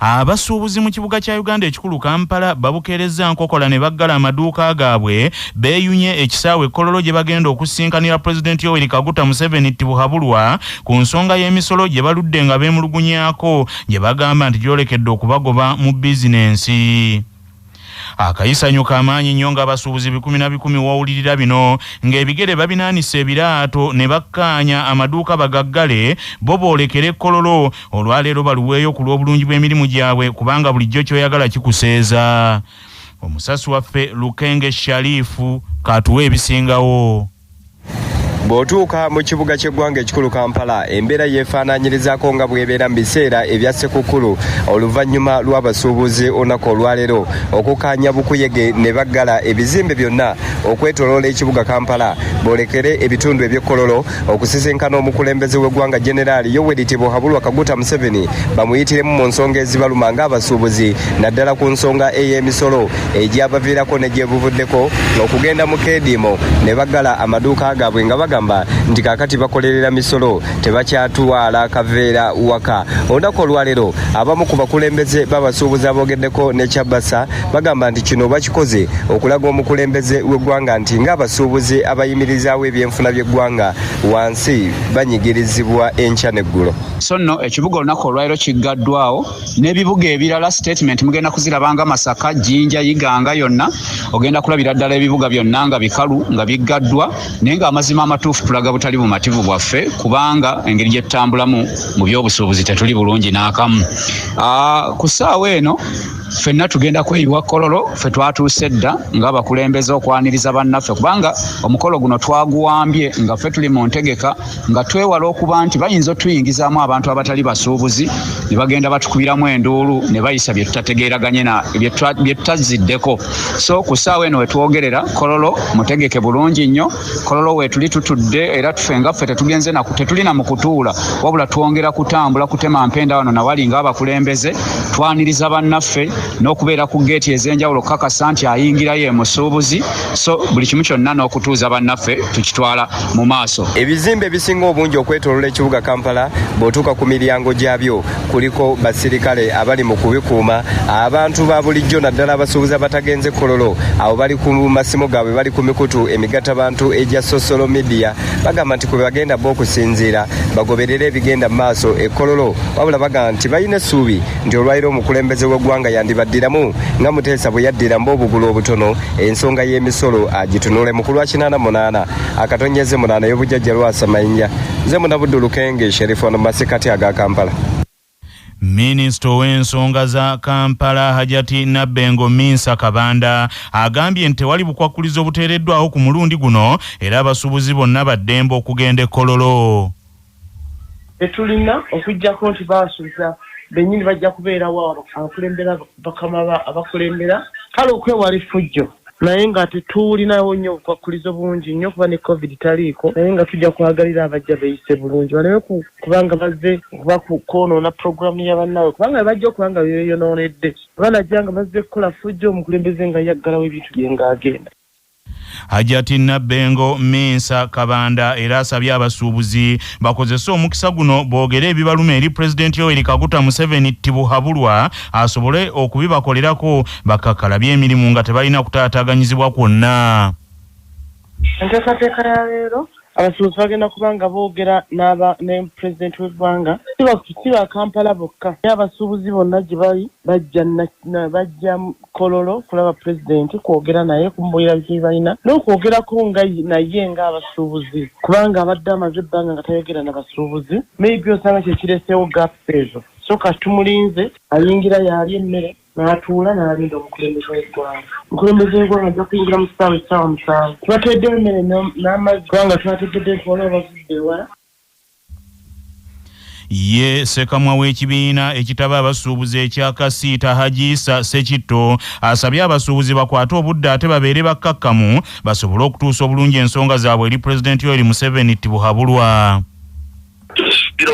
Abasuubuzi mu kibuga kya Uganda ekikulu Kampala babukeereza nkokola ne baggala amaduuka gaabwe beeyunye ekisaawe Kololo gye bagenda okusinkanira President Yoweri Kaguta Museveni Tibuhaburwa ku nsonga y'emisolo gye baludde nga beemulugunyaako gye bagamba nti gyolekedde okubagoba mu bizinensi. Akayisanyo kamaanyi nnyo nga abasuubuzi 10 wawulirira bino ng'ebigere babinaanise ebiraato ne bakkaanya amaduuka bagaggale bo boolekere Kololo olwaleero baluweeyo ku lw'obulungi bw'emirimu gyabwe kubanga bulijjo kyoyagala kikuseeza. Omusasi waffe Lukenge Sharifu katuwa ebisingawo. Bw'otuuka mu kibuga ky'eggwanga ekikulu Kampala embeera yeefaanaanyirizaako nga bw'ebeera mu biseera ebya Ssekukkulu oluvannyuma lw'abasuubuzi olunaku olwaleero okukaanya bukuyege ne baggala ebizimbe byonna okwetooloola ekibuga Kampala boolekere ebitundu eby'Kololo okusisinkana omukulembeze w'eggwanga Generaali Yoweri Tibuhaburwa Kaguta Museveni bamuyitiremu mu nsonga ezibaluma ng'abasuubuzi naddala ku nsonga ey'emisolo egyabaviirako ne gyebuvuddeko okugenda mu keediimo ne baggala amaduuka gaabwe nga bagamba nti kakati bakolerera misolo tebakyatwala kaveera waka. Olunaku olwaleero abamu ku bakulembeze b'abasuubuzi aboogeddeko ne Kyabasa bagamba nti kino bakikoze okulaga omukulembeze w'eggwanga nti ng'abasuubuzi abayimirizaawo ebyenfuna by'eggwanga wansi banyigirizibwa enkya n'eggulo. So nno ekibuga olunaku olwaleero kiggaddwawo n'ebibuga ebirala statement mugenda kuzirabanga Masaka, Jinja, Iganga yonna ogenda kulabira ddala ebibuga byonna nga bikalu nga biggaddwa naye ng'amazima amatuufu tulaga butali bumativu bwaffe kubanga engeri gye tutambulamu mu by'obusuubuzi tetuli bulungi n'akamu. Ku ssaawa eno ffenna tugenda kweyiwa Kololo ffe twatuuse dda ng'abakulembeze okwaniriza bannaffe kubanga omukolo guno twaguwambye nga ffe tuli mu ntegeka nga twewala okuba nti bayinza otuyingizaamu abantu abatali basuubuzi ne bagenda batukubiramu enduulu ne bayisa bye tutategeeraganye bye tutaziddeko. So ku ssaawa eno we twogerera Kololo mutegeke bulungi nnyo. Kololo we tuli tutudde era tufe nga ffe tetulina mu kutuula wabula twongera kutambula kutema mpenda wano nawali ng'abakulembeze twaniriza bannaffe n'okubeera ku geeti ez'enjawulo kakasa nti ayingira ye musuubuzi. So buli kimu kyonna n'okutuuza bannaffe tukitwala mu maaso. Ebizimbe ebisinga obungi okwetoolola ekibuga Kampala bw'otuuka ku miryango gyabyo kuliko basirikale abali mu kubikuuma, abantu ba bulijjo naddala abasuubuzi abatagenze Kololo abo bali ku masimu gaabwe bali ku mikutu emigattabantu egya social media bagamba nti kwe bagenda bo okusinziira bagoberere ebigenda mu maaso e Kololo wabula bagamba nti balina essuubi nti olwaliro omukulembeze w'eggwanga yandibaddiramu nga Muteesa bwe yaddiramu obugulu obutono ensonga y'emisolo agitunule mu kulwa 88 akatonyeze 8 y'obujjajja Lwasa Mayinja. Nze Munabuddu Lukenge Sherifu ono masikati aga Kampala. Minisita w'ensonga za Kampala Hajati Nabbengo Minsa Kabanda agambye nti tewali bukwakkulizo buteereddwawo ku mulundi guno era abasuubuzi bonna baddembe okugenda e Kololo. Tetulina okujjako nti baasuubiza bennyini bajja kubeerawo abakulembera bakama abakulembera kale okwewala effujjo naye nga tetuulinawo nnyo obukwakkulizo bungi nnyo kuba ne COVID taliiko naye nga tujja kwagalira abajja beeyise bulungi baleme kubanga bazze okuba kwonoona puroguramu ya bannaabwe kubanga bajja okubanga beeyonoonedde banajja nga bazze kukola ffujjo omukulembeze nga yaggalawo ebintu bye ng'agenda. Hajati Nabbengo Minsa Kabanda era asabye abasuubuzi bakozese omukisa guno boogere ebibaluma eri President Yoweri Kaguta Museveni Tibuhaburwa asobole okubibakolerako bakakalabye emirimu nga tebalina kutaataaganyizibwa kwonna. Enteekateeka ya leero abasuubuzi bagenda kubanga boogera ne President w'eggwanga siba Kampala bokka abasuubuzi bonna gye bali bajja Kololo kulaba President kwogera naye kumbuulira bye balina n'okwogerako nga naye ng'abasuubuzi kubanga abadde amaze ebbanga nga tayogera n'abasuubuzi maybe osanga kye kireseewo gaps ezo so katumulinze ayingira yali emmere n'atuula n'alinda omukulembeze w'eggwanga. Omukulembeze w'eggwanga ajja kuyingira mu ssaawa 7. Tubateeddewo emmere n'amazzi kubanga twategedde nti waliwo abavudde ewala. Ye Ssekamwa w'ekibiina ekitaba abasuubuzi ekya Kasiita Hajisa Sekitto asabye abasuubuzi bakwate obudde ate babeere bakkakkamu basobole okutuusa obulungi ensonga zaabwe eri President Yoweri Museveni Tibuhaburwa.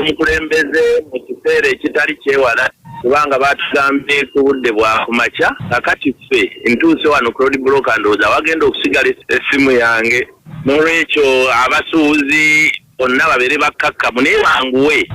Omukulembeze mu kiseera ekitali kyewala kubanga batugambye ku budde bwa kumakya kakati ffe ntuuse wano Claude Broka ndowooza wagenda okusigala essimu yange n'olwekyo abasuubuzi bonna babeere bakkakkamu naye banguwe.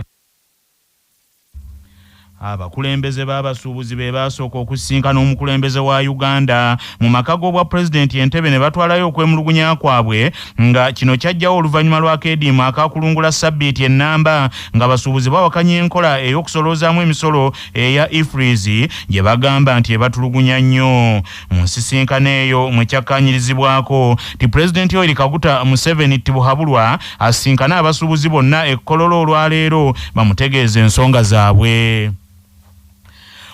Abakulembeze b'abasuubuzi be basooka okusinkana omukulembeze wa Uganda mu maka g'obwa pulezidenti Entebbe ne batwalayo okwemulugunya kwabwe nga kino kyajjawo oluvannyuma lwa keedimu akakulungula sabbiiti ennamba nga abasuubuzi bawakanya enkola ey'okusolozaamu emisolo eya IFRIZ gye bagamba nti ebatulugunya nnyo. Mu nsisinkano eyo mwe kyakkaanyirizibwako ti pulezidenti Yoweri Kaguta Museveni Tibuhaburwa asinkana abasuubuzi bonna e Kololo olwaleero bamutegeeza ensonga zaabwe.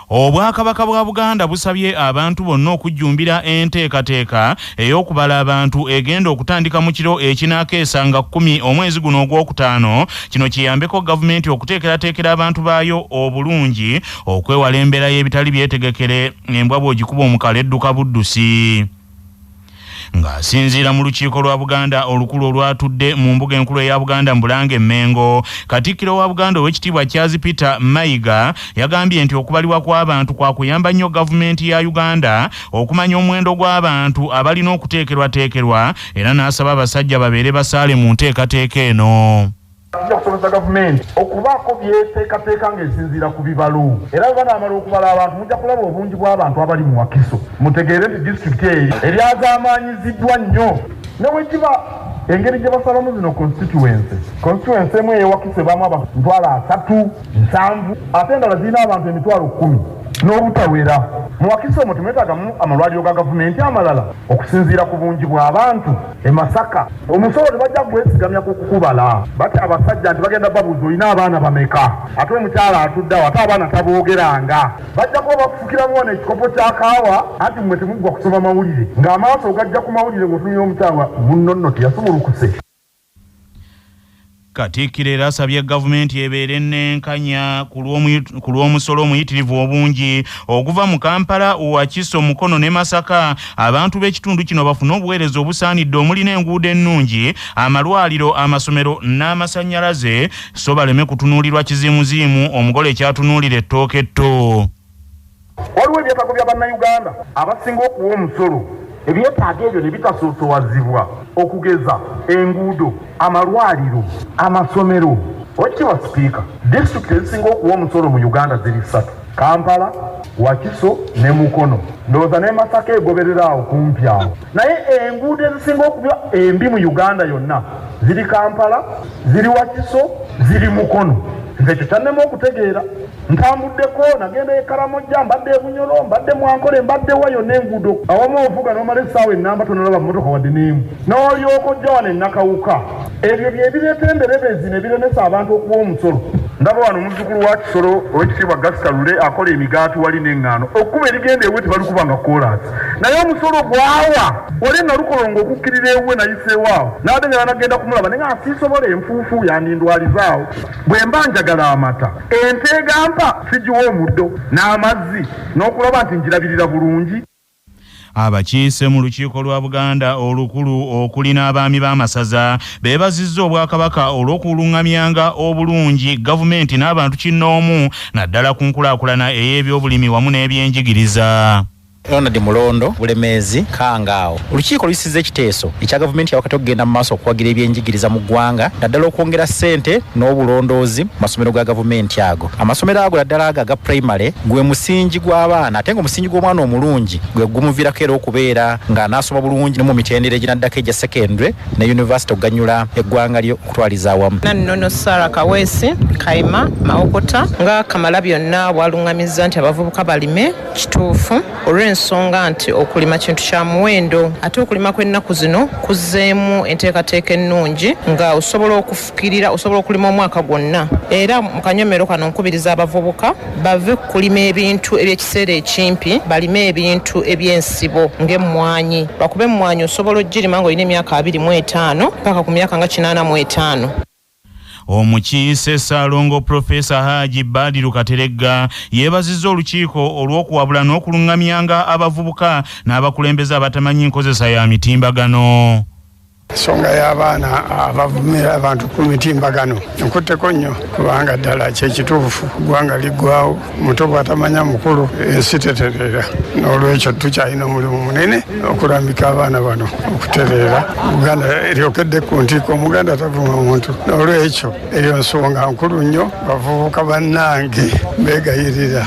Obwakabaka bwa Buganda busabye abantu bonna okujjumbira enteekateeka ey'okubala abantu egenda okutandika mu kiro ekinaakeesanga 10 omwezi guno ogwokutaano. Kino kiyambeko gavumenti okuteekerateekera abantu baayo obulungi okwewala embeera y'ebitali byetegekere embwa bw'ogikuba omukala edduka buddusi. Ng'asinziira mu lukiiko lwa Buganda olukulu olwatudde mu mbuga enkulu eya Buganda mu Bulange Mengo, Katikkiro wa Buganda Oweekitiibwa Charles Peter Mayiga yagambye nti okubalibwa kw'abantu kwa kuyamba nnyo gavumenti ya Uganda okumanya omuwendo gw'abantu abalina okuteekerwateekerwa era n'asaba abasajja babeere basaale mu nteekateeka eno. Okusobozesa gavumenti okubaako byeteekateeka ng'esinziira ku bibalo era bwe banaamala okubala abantu mujja kulaba obungi bw'abantu abali mu Wakiso. Mutegeere nti disitulikiti eyo eryazaamaanyiziddwa nnyo ne bwe kiba engeri gye basalamu zino constituency emu ey'ewakiso ebamu abantu 3,7 ate endala zirina abantu 10,000 n'obutawera. Mu Wakiso omwo temwetaagamu amalwaliro ga gavumenti amalala okusinziira ku bungi bw'abantu. E Masaka omusolo tebajja gwesigamya ku kukubala bati abasajja nti bagenda babuuza olina abaana bameka ate omukyala atuddawo ate abaana taboogeranga bajja kuba bafukiramu wano ekikopo kya kaawa anti mmwe temuggwa kusoma mawulire ng'amaaso gajja ku mawulire ng'otunira omukyala munno nno teyasumulukuse. Katikkiro era asabye gavumenti ebeere ennenkanya ku lw'omusolo omuyitirivu obungi oguva mu Kampala, Wakiso, Mukono ne Masaka. Abantu b'ekitundu kino bafune obuweereza obusaanidde omuli n'enguudo ennungi, amalwaliro, amasomero n'amasannyalaze so baleme kutunuulirwa kizimuzimu omugole kyatunuulira ettooke etto. Waliwo ebyetaago bya bannayuganda abasinga okuwa omusolo. Ebyetaago ebyo ne bitasoosowazibwa okugeza enguudo, amalwaliro, amasomero. Oweekitiibwa Sipiika, disitulikiti ezisinga okuwa omusolo mu Uganda ziri 3: Kampala, Wakiso ne Mukono. Ndowooza ne Masaka egoberera awo kumpi awo. Naye enguudo ezisinga okuba embi mu Uganda yonna ziri Kampala, ziri Wakiso, ziri Mukono. Nze ekyo kyannema okutegeera. Ntambuddeko nagenda e Karamojja, mbadde e Bunyoro, mbadde Mwankole, mbadde wa yonna enguudo. Awamu ovuga n'omala essaawa ennamba tonalaba mmotoka wadde n'emu. N'olyoka ojja wano e Nakawuka. Ebyo bye bireeta emberebezi ne biremesa abantu okuwa omusolo. Ndaba wano omuzzukulu wa Kisolo Oweekitiibwa Gasita Lule akola emigaati wali n'eŋŋaano. Okkuba erigenda ewe tebalikuba nga koolaasi. Naye omusolo gwawa wali nalukolonga okukkirira ewe nayiseewaawo. N'ate nga banagenda kumulaba naye nga siisobola enfuufu yandindwalizaawo. Bwe mba njagala amata, ente egampa sigiwa omuddo n'amazzi n'okulaba nti njirabirira bulungi. Abakiise mu lukiiko lwa Buganda olukulu okuli n'abaami b'amasaza beebazizza Obwakabaka olw'okulungamyanga obulungi gavumenti n'abantu kinnoomu naddala ku nkulaakulana ey'ebyobulimi wamu n'ebyenjigiriza. Ronald Mulondo Bulemeezi Kangaawo. Olukiiko lulisizza ekiteeso ekya gavumenti ya wakati okugenda mu maaso okuwagira ebyenjigiriza mu ggwanga naddala okwongera ssente n'obulondoozi mu masomero ga gavumenti ago. Amasomero ago naddala aga primary gwe musingi gw'abaana ate ng'omusingi gw'omwana omulungi gwe gumuviirako era okubeera ng'anaasoma bulungi ne mu mitendera eginaddako egya secondary ne university okuganyula eggwanga lyo okutwaliza awamu. Nnono Sarah Kaweesi Kaima Mawokota nga Kamalabyonna bwalungamizza nti abavubuka balime kituufu olw'ensonga nti okulima kintu kya muwendo ate okulima kw'ennaku zino kuzzeemu enteekateeka ennungi nga osobola okufukirira osobola okulima omwaka gwonna era mu kanyomero kano nkubiriza abavubuka bave kulima ebintu eby'ekiseera ekimpi balime ebintu eby'ensibo ng'emmwanyi bakube emmwanyi osobola ogirima ng'olina emyaka 25 paka ku myaka nga 85. Omukiise Ssaalongo Profesa Haji Badiru Kateregga yeebazizza olukiiko olw'okuwabula n'okulungamyanga abavubuka n'abakulembeze abatamanyi nkozesa ya mitimbagano. Songa y'abaana abavumira abantu ku mitimbagano nkutteko nnyo kubanga ddala kyekituufu ggwanga liggwawo muto bw'atamanya mukulu ensi tetereera n'olwekyo tukyalina omulimu munene okulambika abaana bano okutereera Uganda eryokedde ku ntiiko omuganda tavuma muntu n'olwekyo eyo nsonga nkulu nnyo bavubuka bannange beegayirira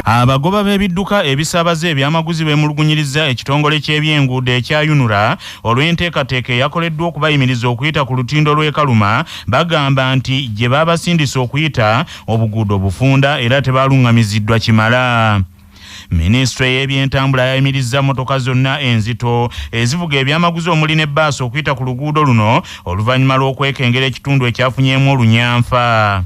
abagoba b'ebidduka ebisaabaza ebyamaguzi beemulugunyiriza ekitongole ky'ebyenguudo ekya UNRA olw'enteekateeka eyakoleddwa okubayimiriza okuyita ku lutindo lw'e Kaluma bagamba nti gye baabasindisa okuyita obuguudo bufunda era tebaalungamizidwa kimala. Minisitule y'ebyentambula yayimirizza motoka zonna enzito ezivuga ebyamaguzi omuli ne bbaasi okuyita ku luguudo luno oluvannyuma lw'okwekengera ekitundu ekyafunyeemu olunyanfa.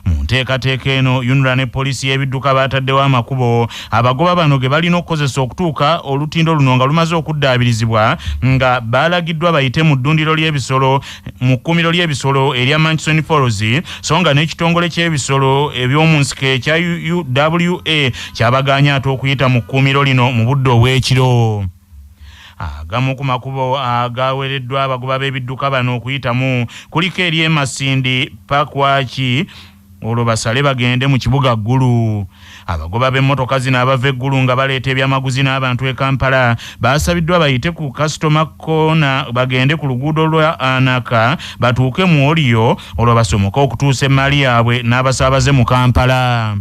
Mu nteekateeka eno UNRA ne poliisi y'ebidduka baataddewo amakubo abagoba bano ge balina okukozesa okutuuka olutindo luno nga lumaze okuddaabirizibwa nga baalagiddwa bayite mu ddundiro ly'ebisolo mu kkuumiro ly'ebisolo erya Manchison Falls so nga n'ekitongole ky'ebisolo eby'omu nsiko ekya UWA kyabaganya ate okuyita mu kkuumiro lino mu budde obw'ekiro. Agamu ku makubo agaweereddwa abagoba b'ebidduka bano okuyitamu kuliko eri Masindi Pakwaki olwo basale bagende mu kibuga ggulu. Abagoba b'emmotoka zino abava eggulu nga baleeta ebyamaguzi n'abantu e Kampala baasabiddwa bayite ku customer corner bagende ku luguudo lwa Anaka batuuke mu Olio olwo basomoke okutuusa emmaali yaabwe n'abasaabaze mu Kampala.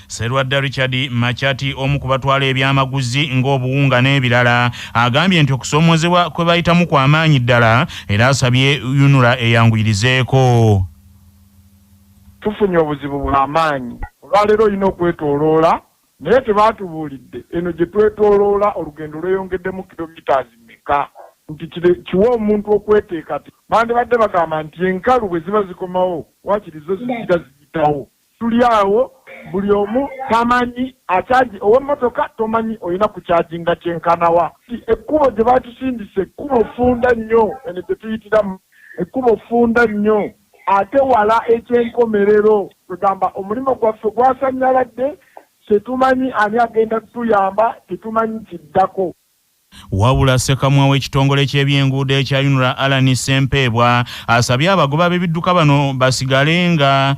Serwadda Richard Machati omu ku batwala ebyamaguzi ng'obuwunga n'ebirala agambye nti okusoomozebwa kwe bayitamu kw'amaanyi ddala era asabye UNRA eyanguyirizeeko. Tufunye obuzibu bw'amaanyi olwaleero olina okwetooloola naye tebaatubuulidde eno gye twetooloola olugendo lweyongeddemu kilomita meka nti kiwa omuntu okweteeka ti bandibadde bagamba nti enkalu bwe ziba zikomawo waakiri zo zizira ziyitawo tuli awo buli omu tamanyi achaji ow'emmotoka tomanyi olina kukyajinga kyenkanawa ekkubo gye baatusindisa ekkubo funda nnyo eno gye tuyitiramu ekkubo funda nnyo ate wala ekyenkomerero tugamba omulimu gwaffe gwasanyaladde tetumanyi ani agenda kutuyamba tetumanyi kiddako. Wabula Ssekamwa w'ekitongole ky'ebyenguudo ekya UNRA Alan Ssempeebwa asabye abagoba b'ebidduka bano basigale nga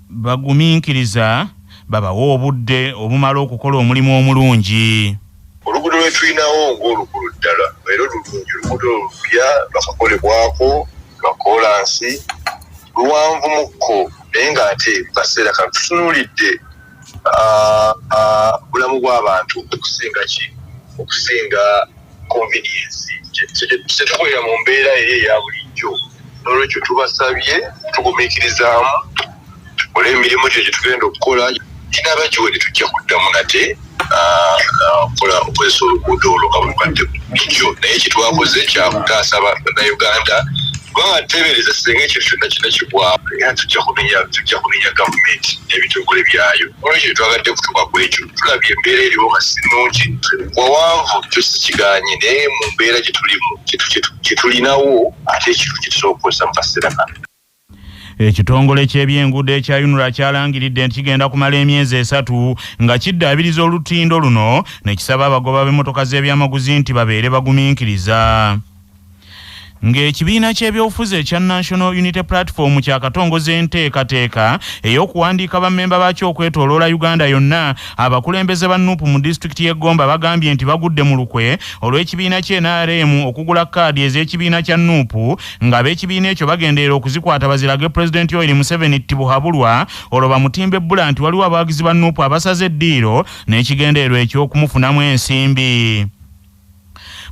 bagumiikiriza babawa obudde obumala okukola omulimu omulungi. Oluguudo lwe tulinawo ng'oluguudo ddala era olulungi oluguudo lupya lwakakolebwako lwa koolansi luwanvu mukko naye ng'ate kaseera kano tutunuulidde bulamu bw'abantu okusinga convenience tetukolera mu mbeera eri eya bulijjo n'olwekyo tubasabye tugumiikirizaamu tukole emirimu gye tugenda okukola ginaaba giwedde tujja kuddamu nate okozesa oluguudo olwo nga bulukadde bulijjo naye kyetwakoze kyakutaasa bannayuganda kubanga teebereza singa ekyo kyonna kina kigwamu era tujja kunenya gavumenti n'ebitongole byayo olwekyo twagadde kutuuka ku ekyo tulabye embeera eriwo nga si nnungi wawanvu kyo sikiganye naye mu mbeera gye tulimu kye tulinawo ate ekintu kye tusobola okukozesa mu kaseera kano. Ekitongole ky'ebyenguudo ekya UNRA kyalangiridde nti kigenda kumala emyezi 3 nga kiddaabiriza olutindo luno ne kisaba abagoba b'emmotoka z'ebyamaguzi nti babeere bagumiikiriza. Ng'ekibiina ky'ebyobufuzi ekya National Unity Platform kyakatongoza enteekateeka ey'okuwandiika bammemba baakyo okwetooloola Uganda yonna abakulembeze ba NUP mu disitulikiti y'e Gomba bagambye nti bagudde mu lukwe olw'ekibiina ky'e NRM okugula kaadi ez'ekibiina kya NUP ng'ab'ekibiina ekyo bagenderera okuzikwata bazirage Pulezidenti Yoweri Museveni Tibuhaburwa olwo bamutimba ebbula nti waliwo abawagizi ba NUP abasaze eddiiro n'ekigendererwa eky'okumufunamu ensimbi.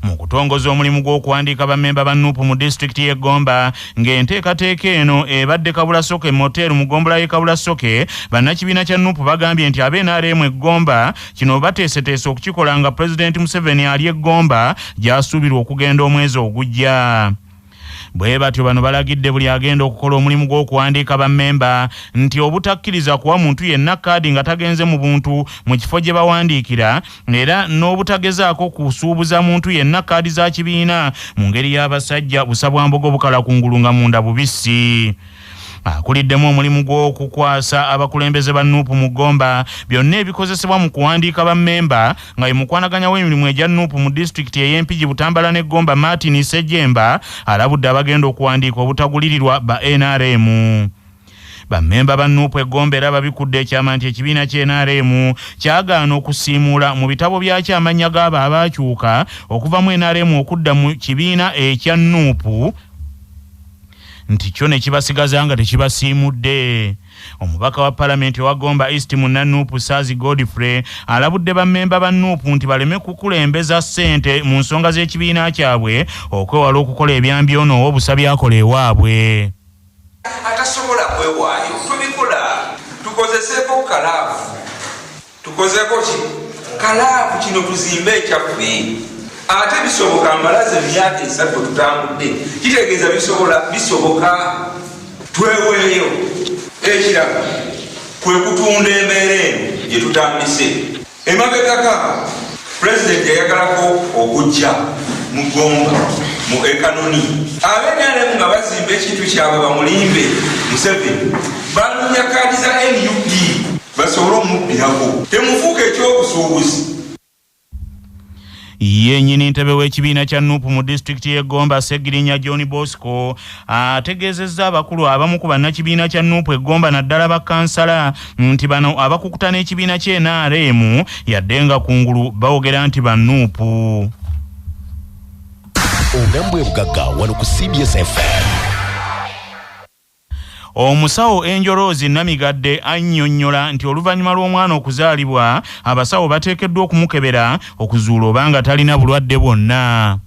Mu kutongoza omulimu gw'okuwandiika bammemba ba NUP mu disitulikiti y'e Gomba ng'enteekateeka eno ebadde Kabulasoke moteeri mu ggombolola y'e Kabulasoke bannakibiina kya NUP bagambye nti ab'NRM e Gomba kino bateeseteese okukikola nga Pulezidenti Museveni ali e Gomba gy'asuubirwa okugenda omwezi ogujja. Bwe batyo bano balagidde buli agenda okukola omulimu gw'okuwandiika bammemba nti obutakkiriza kuwa muntu yenna kaadi nga tagenze mu buntu mu kifo gye bawandiikira era n'obutagezaako kusuubuza muntu yenna kaadi za kibiina mu ngeri y'abasajja busa bwa mbogo bukala kungulu nga munda bubisi. akuliddemu omulimu gw'okukwasa abakulembeze ba Nuupu mu Gomba byonna ebikozesebwa mu kuwandiika bammemba nga ye mukwanaganya w'emirimu egya Nuupu mu disitulikiti ey'Empigi Butambala ne Gomba Martin Sejjemba alabudde abagenda okuwandiika obutagulirirwa ba NRM. Bammemba ba Nuupu e Gomba era babikudde ekyama nti ekibiina kye NRM kyagaana okusiimuula mu bitabo byakyo amannya g'abo abaakyuka okuva mu NRM okudda mu kibiina ekya Nuupu nti kyo ne kibasigaza nga tekibasiimudde. Omubaka wa Palamenti wa Gomba East mu Nuupu Saazi Godfrey alabudde bammemba ba Nuupu nti baleme kukulembeza ssente mu nsonga z'ekibiina kyabwe okwewala okukola ebyambyono obusa byakola ewaabwe. Atasobola kwewaayo tubikola tukozeseeko kalaavu tukozeeko ki kalaavu kino tuzimbe ekyaffe ate bisoboka amalaze emyaka 3 tutambudde kitegeeza bisoboka tweweeyo ekirala kwe kutunda embeera eno gye tutambise emabegaka pulezidenti yayagalako okujja mu Gomba mu ekanoni abenalemu nga bazimba ekintu kyabwe bamulimbe Museveni banunya kaadi za NUP basobole omubbirako temufuuka ekyobusuubuzi. Yennyini ntebe w'ekibiina kya Nuupu mu disitulikiti y'e Gomba Segirinya John Bosco ategeezezza abakulu abamu ku bannakibiina kya Nuupu e Gomba naddala bakansala nti bano abakukuta n'ekibiina kye NRM yadde nga kungulu bawogera nti ba Nuupu. Ogambwe bugagga wano ku CBS FM. Omusawo Enjolozi Namigadde annyonnyola nti oluvannyuma lw'omwana okuzaalibwa abasawo bateekeddwa okumukebera okuzuula obanga talina bulwadde bwonna.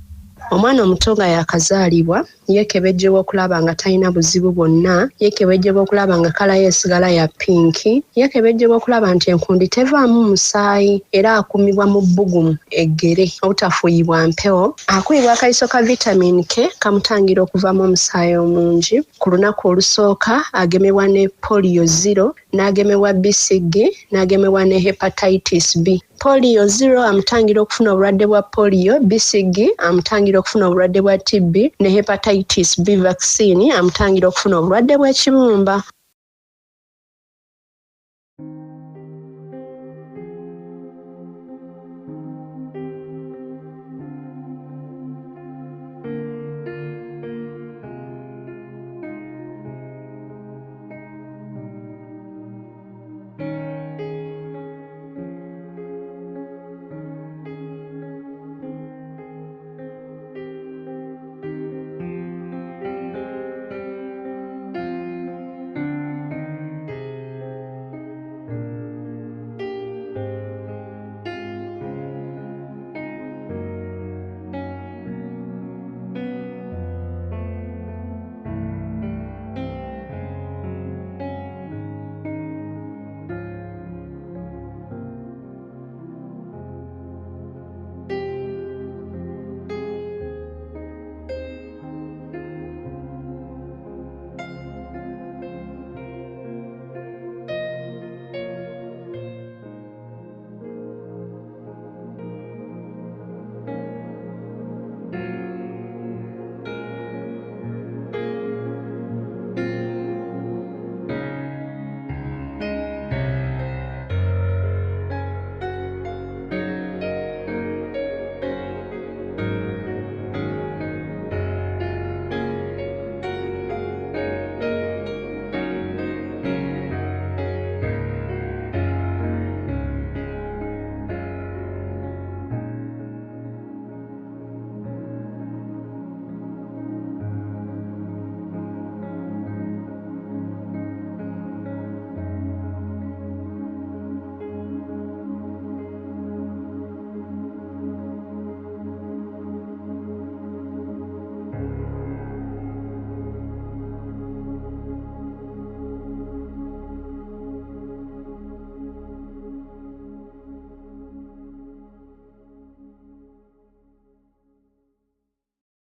Omwana omuto nga yakazaalibwa yeekebejjebwa okulaba nga talina buzibu bwonna, yeekebejjebwa okulaba nga kala yeesigala ya pinki, yeekebejjebwa okulaba nti enkundi tevaamu musaayi era akumibwa mu bbugumu eggere obutafuuyibwa mpewo, akuyibwa akayiso ka vitamin K kamutangira okuvamu omusaayi omungi. Ku lunaku olusooka agemebwa ne polio 0 n'agemebwa BCG n'agemebwa ne hepatitis B. Polio 0 amutangira okufuna obulwadde bwa polio, BCG amutangira okufuna obulwadde bwa TB ne hepatitis B vaccine amutangira okufuna obulwadde bw'ekibumba.